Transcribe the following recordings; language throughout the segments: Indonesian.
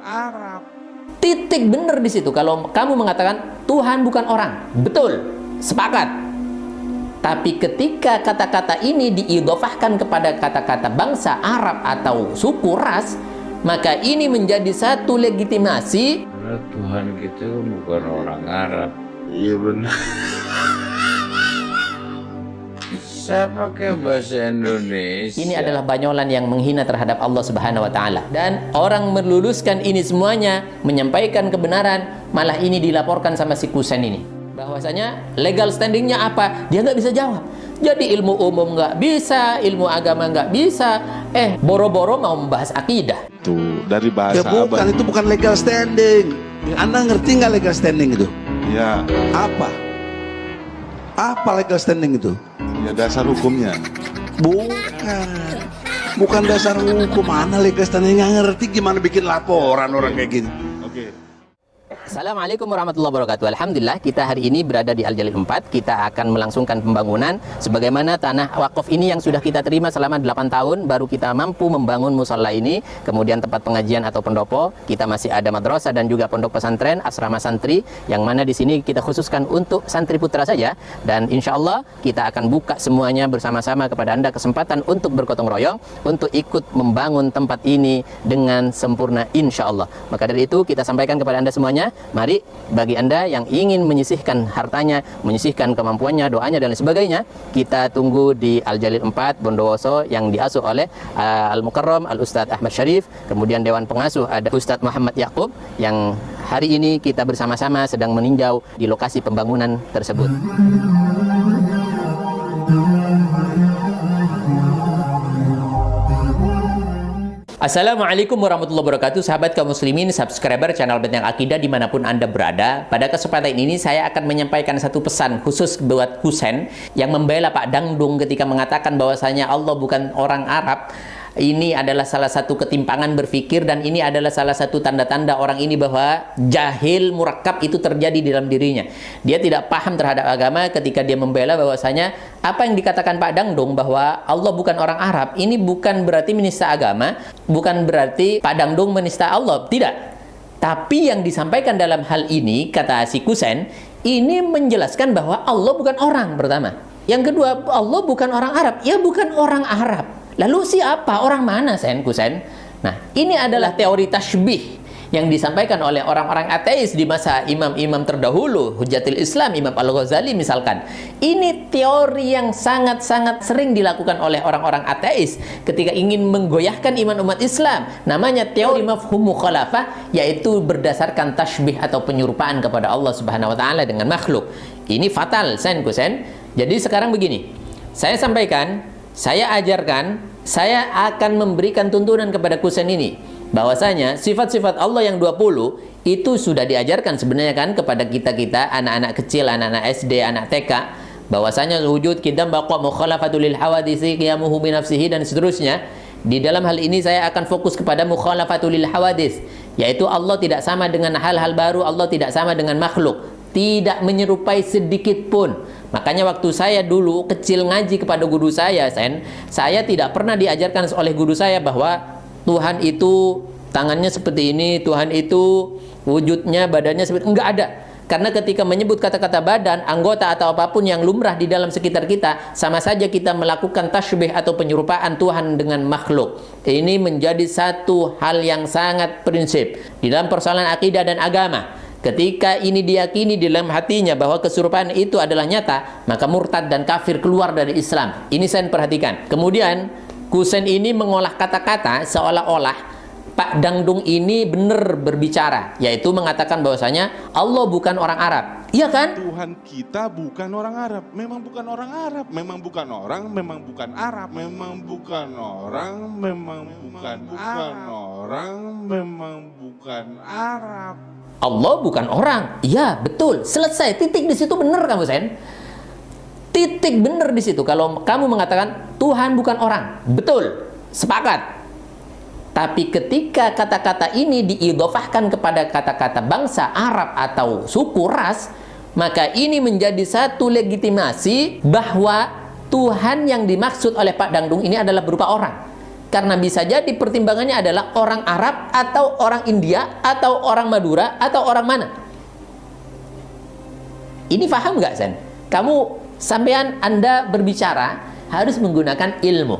Arab. Titik bener di situ. Kalau kamu mengatakan Tuhan bukan orang, betul, sepakat. Tapi ketika kata-kata ini diidhofahkan kepada kata-kata bangsa Arab atau suku ras, maka ini menjadi satu legitimasi. Karena Tuhan kita bukan orang Arab. Iya benar. Saya pakai bahasa Indonesia. Ini adalah banyolan yang menghina terhadap Allah Subhanahu wa taala. Dan orang meluluskan ini semuanya, menyampaikan kebenaran, malah ini dilaporkan sama si Kusen ini. Bahwasanya legal standingnya apa? Dia nggak bisa jawab. Jadi ilmu umum nggak bisa, ilmu agama nggak bisa. Boro-boro mau membahas akidah. Tuh dari bahasa ya bukan, itu bukan legal standing. Anda ngerti nggak legal standing itu? Ya. Apa legal standing itu? Ya dasar hukumnya. Bukan dasar hukum. Mana legal standing, nggak ngerti gimana bikin laporan orang kayak gini. Oke. Assalamualaikum warahmatullahi wabarakatuh. Alhamdulillah kita hari ini berada di Al-Jalil 4. Kita akan melangsungkan pembangunan sebagaimana tanah wakaf ini yang sudah kita terima selama 8 tahun baru kita mampu membangun musola ini, kemudian tempat pengajian atau pendopo. Kita masih ada madrasah dan juga pondok pesantren, asrama santri yang mana di sini kita khususkan untuk santri putra saja, dan insya Allah kita akan buka semuanya bersama-sama kepada Anda kesempatan untuk bergotong royong untuk ikut membangun tempat ini dengan sempurna insya Allah. Maka dari itu kita sampaikan kepada Anda semuanya, mari bagi Anda yang ingin menyisihkan hartanya, menyisihkan kemampuannya, doanya dan lain sebagainya, kita tunggu di Al-Jalil 4 Bondowoso yang diasuh oleh Al-Mukarram Al-Ustadz Ahmad Syarif, kemudian Dewan Pengasuh ada Ustadz Muhammad Yaqub, yang hari ini kita bersama-sama sedang meninjau di lokasi pembangunan tersebut. Assalamualaikum warahmatullahi wabarakatuh, sahabat kaum muslimin, subscriber channel Benteng Akidah dimanapun Anda berada. Pada kesempatan ini saya akan menyampaikan satu pesan khusus buat Kusen yang membela Pak Dangdung ketika mengatakan bahwasanya Allah bukan orang Arab. Ini adalah salah satu ketimpangan berpikir, dan ini adalah salah satu tanda-tanda orang ini bahwa jahil murakkab itu terjadi di dalam dirinya. Dia tidak paham terhadap agama ketika dia membela bahwasanya apa yang dikatakan Pak Dangdung bahwa Allah bukan orang Arab, ini bukan berarti menista agama, bukan berarti Pak Dangdung menista Allah, tidak. Tapi yang disampaikan dalam hal ini, kata si Kusen, ini menjelaskan bahwa Allah bukan orang, pertama. Yang kedua, Allah bukan orang Arab. Ya bukan orang Arab. Lalu siapa? Orang mana, Kusen? Nah, ini adalah teori tashbih yang disampaikan oleh orang-orang ateis di masa imam-imam terdahulu, Hujjatul Islam, Imam Al-Ghazali misalkan. Ini teori yang sangat-sangat sering dilakukan oleh orang-orang ateis ketika ingin menggoyahkan iman umat Islam. Namanya teori mafhum mukhalafah, yaitu berdasarkan tashbih atau penyerupaan kepada Allah Subhanahu wa taala dengan makhluk. Ini fatal, Kusen. Jadi sekarang begini, saya sampaikan, saya ajarkan, saya akan memberikan tuntunan kepada Kusen ini bahwasanya sifat-sifat Allah yang 20 itu sudah diajarkan sebenarnya kan kepada kita-kita, anak-anak kecil, anak-anak SD, anak TK, bahwasanya wujud, qidam, baqa, mukhalafatul lil hawadisi, qiyamuhu bi nafsihi dan seterusnya. Di dalam hal ini saya akan fokus kepada mukhalafatul lil hawadis, yaitu Allah tidak sama dengan hal-hal baru, Allah tidak sama dengan makhluk, tidak menyerupai sedikit pun. Makanya waktu saya dulu kecil ngaji kepada guru saya, saya tidak pernah diajarkan oleh guru saya bahwa Tuhan itu tangannya seperti ini, Tuhan itu wujudnya, badannya seperti, enggak ada. Karena ketika menyebut kata-kata badan, anggota atau apapun yang lumrah di dalam sekitar kita, sama saja kita melakukan tasybih atau penyerupaan Tuhan dengan makhluk. Ini menjadi satu hal yang sangat prinsip di dalam persoalan akidah dan agama. Ketika ini diyakini di dalam hatinya bahwa keserupaan itu adalah nyata, maka murtad dan kafir keluar dari Islam. Ini saya perhatikan. Kemudian Kusen ini mengolah kata-kata seolah-olah Pak Dangdung ini benar berbicara, yaitu mengatakan bahwasanya Allah bukan orang Arab. Iya kan? Tuhan kita bukan orang Arab. Memang bukan orang Arab. Memang bukan orang. Memang bukan Arab. Memang bukan orang. Memang bukan orang. Memang bukan Arab. Allah bukan orang. Iya, betul. Selesai. Titik di situ benar kamu, Titik benar di situ. Kalau kamu mengatakan Tuhan bukan orang, betul. Sepakat. Tapi ketika kata-kata ini diidhofahkan kepada kata-kata bangsa Arab atau suku ras, maka ini menjadi satu legitimasi bahwa Tuhan yang dimaksud oleh Pak Dangdung ini adalah berupa orang. Karena bisa jadi pertimbangannya adalah orang Arab atau orang India atau orang Madura atau orang mana. Ini paham nggak, Sen? Kamu sampean Anda berbicara harus menggunakan ilmu.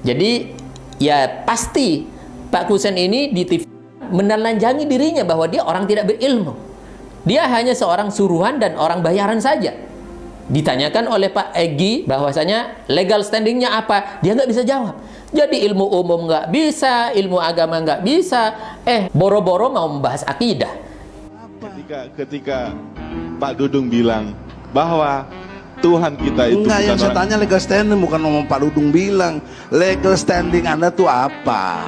Jadi ya pasti Pak Kusen ini di TV menelanjangi dirinya bahwa dia orang tidak berilmu. Dia hanya seorang suruhan dan orang bayaran saja. Ditanyakan oleh Pak Egy bahwasanya legal standingnya apa, dia nggak bisa jawab. Jadi ilmu umum nggak bisa, ilmu agama nggak bisa, boro-boro mau membahas akidah. Ketika Pak Dudung bilang bahwa Tuhan kita itu enggak, bukan yang saya orang... tanya legal standing, bukan ngomong Pak Dudung bilang. Legal standing Anda tuh apa?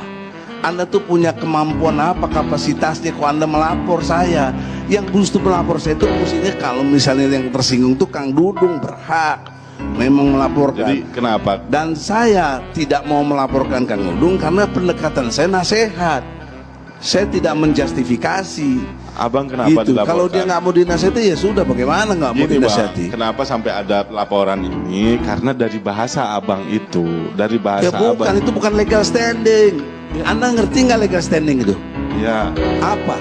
Anda tuh punya kemampuan apa, kapasitasnya kok Anda melapor saya? Yang mesti melapor saya itu mestinya kalau misalnya yang tersinggung tuh Kang Dudung berhak memang melaporkan. Jadi kenapa? Dan saya tidak mau melaporkan Kang Dudung karena pendekatan saya nasihat. Saya tidak menjustifikasi. Abang kenapa Gitu. dilaporkan? Kalau dia nggak mau dinasihati ya sudah, bagaimana nggak mau Gini, Bang, dinasihati? kenapa sampai ada laporan ini? Karena dari bahasa abang itu, dari bahasa Ya bukan, abang. itu bukan legal standing. Anda ngerti nggak legal standing itu? Ya, Apa?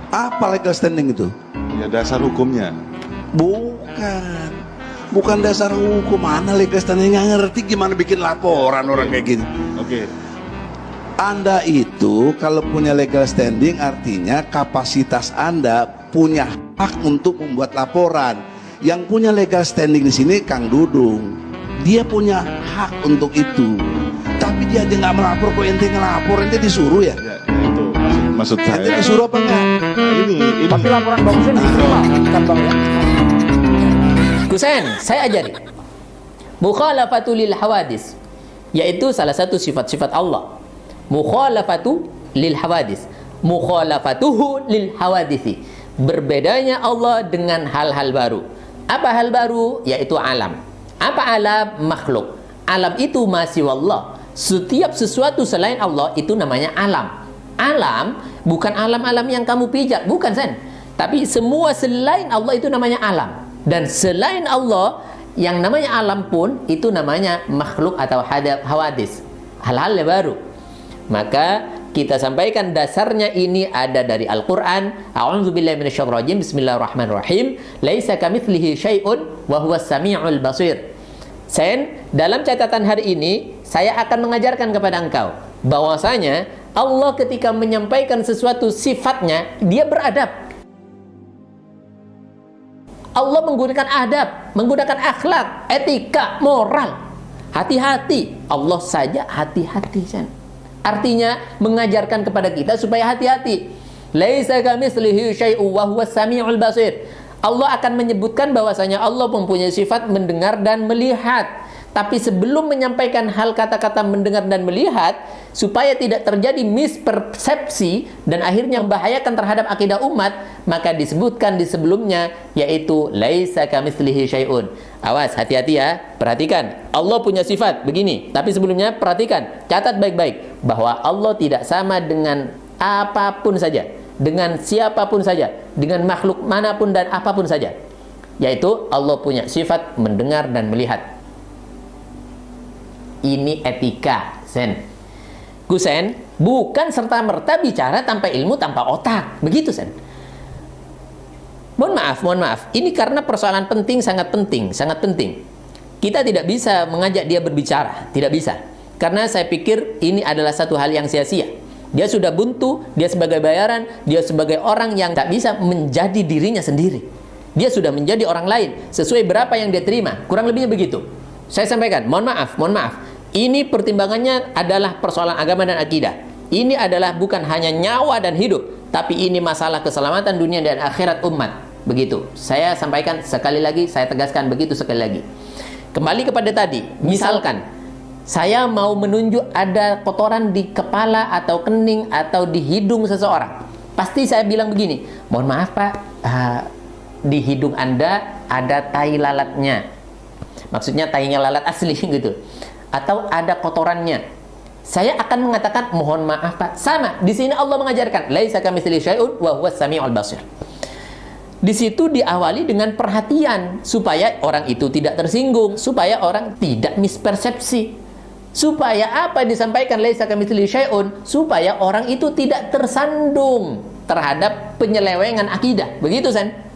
Apa legal standing itu? ya dasar hukumnya. Bukan. Bukan dasar hukum. Mana legal standing, nggak ngerti gimana bikin laporan orang kayak gini. Oke. Anda itu kalau punya legal standing artinya kapasitas Anda punya hak untuk membuat laporan. Yang punya legal standing di sini Kang Dudung. Dia punya hak untuk itu. Tapi dia aja nggak melapor, kok ente ngelapor, ente disuruh ya? Ya, itu maksud saya. Ente disuruh apa enggak? Ini. Tapi laporan Bang Kusen diterima, kan Bang ya? Kusen, saya ajari. Mukhalafatu lil hawadis, yaitu salah satu sifat-sifat Allah. Mukhalafatu lil hawadis, mukhalafatuhu lil hawadisi. Berbedanya Allah dengan hal-hal baru. Apa hal baru? Yaitu alam. Apa alam? Makhluk. Alam itu masih wallah. Setiap sesuatu selain Allah itu namanya alam. Alam bukan alam-alam yang kamu pijak, bukan, Sen. Tapi semua selain Allah itu namanya alam. Dan selain Allah yang namanya alam pun itu namanya makhluk atau hawadis. Hal-hal yang baru. Maka kita sampaikan dasarnya ini ada dari Al-Quran. A'udzubillahi minasyaitonir rajim. Bismillahirrahmanirrahim. Laisa kamitslihi syai'un wa huwas samiul basir. Sen, dalam catatan hari ini saya akan mengajarkan kepada engkau bahwasanya Allah ketika menyampaikan sesuatu sifatnya, dia beradab. Allah menggunakan adab, menggunakan akhlak, etika, moral. Hati-hati. Allah saja hati-hati, Sen. Artinya mengajarkan kepada kita supaya hati-hati. Laisa kamitslihi syai'un wa huwas samiul basir. Allah akan menyebutkan bahwasanya Allah mempunyai sifat mendengar dan melihat. Tapi sebelum menyampaikan hal kata-kata mendengar dan melihat, supaya tidak terjadi mispersepsi dan akhirnya membahayakan terhadap akidah umat, maka disebutkan di sebelumnya, yaitu laisa kamitslihi syai'un. Awas, hati-hati ya, perhatikan. Allah punya sifat begini, tapi sebelumnya perhatikan, catat baik-baik bahwa Allah tidak sama dengan apapun saja, dengan siapapun saja, dengan makhluk manapun dan apapun saja. Yaitu Allah punya sifat mendengar dan melihat. Ini etika, Sen. Kusen, bukan serta-merta bicara tanpa ilmu, tanpa otak. Begitu, Sen. Mohon maaf. Ini karena persoalan penting, sangat penting, sangat penting. Kita tidak bisa mengajak dia berbicara, tidak bisa. Karena saya pikir ini adalah satu hal yang sia-sia. Dia sudah buntu, dia sebagai bayaran, dia sebagai orang yang tak bisa menjadi dirinya sendiri. Dia sudah menjadi orang lain, sesuai berapa yang dia terima. Kurang lebihnya begitu. Saya sampaikan, mohon maaf. Ini pertimbangannya adalah persoalan agama dan akidah. Ini adalah bukan hanya nyawa dan hidup, tapi ini masalah keselamatan dunia dan akhirat umat. Begitu. Saya sampaikan sekali lagi, saya tegaskan begitu sekali lagi. Kembali kepada tadi, misalkan saya mau menunjuk ada kotoran di kepala atau kening atau di hidung seseorang. Pasti saya bilang begini, mohon maaf Pak, di hidung Anda ada tai lalatnya. Maksudnya tainya lalat asli gitu. Atau ada kotorannya. Saya akan mengatakan mohon maaf Pak. Sama, di sini Allah mengajarkan laisa kamitslihi syai'un wa huwas samiul basir. Di situ diawali dengan perhatian supaya orang itu tidak tersinggung, supaya orang tidak mispersepsi. Supaya apa disampaikan laisa kamitslihi syai'un? Supaya orang itu tidak tersandung terhadap penyelewengan akidah. Begitu, San?